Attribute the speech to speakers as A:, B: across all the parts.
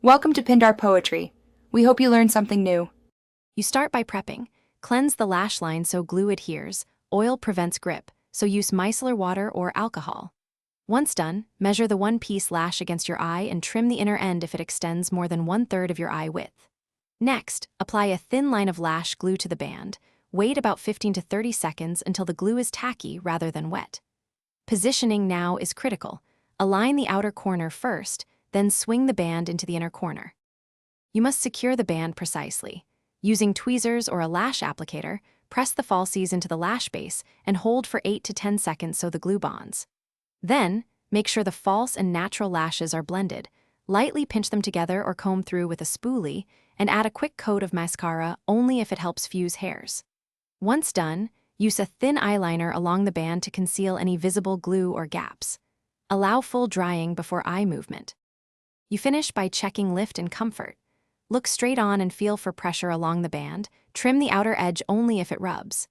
A: Welcome to Pindar Poetry. We hope you learned something new.
B: You start by prepping. Cleanse the lash line so glue adheres. Oil prevents grip, so use micellar water or alcohol. Once done, measure the one-piece lash against your eye and trim the inner end if it extends more than 1/3 of your eye width. Next, apply a thin line of lash glue to the band. Wait about 15 to 30 seconds until the glue is tacky rather than wet. Positioning now is critical. Align the outer corner first, then swing the band into the inner corner. You must secure the band precisely. Using tweezers or a lash applicator, press the falsies into the lash base and hold for 8 to 10 seconds so the glue bonds. Then, make sure the false and natural lashes are blended. Lightly pinch them together or comb through with a spoolie, and add a quick coat of mascara only if it helps fuse hairs. Once done, use a thin eyeliner along the band to conceal any visible glue or gaps. Allow full drying before eye movement. You finish by checking lift and comfort. Look straight on and feel for pressure along the band. Trim the outer edge only if it rubs.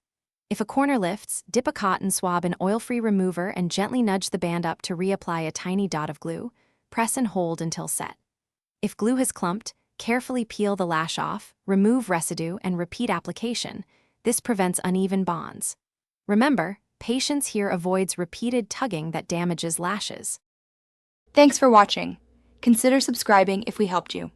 B: If a corner lifts, dip a cotton swab in oil-free remover and gently nudge the band up to reapply a tiny dot of glue. Press and hold until set. If glue has clumped, carefully peel the lash off, remove residue, and repeat application. This prevents uneven bonds. Remember, patience here avoids repeated tugging that damages lashes.
A: Thanks for watching. Consider subscribing if we helped you.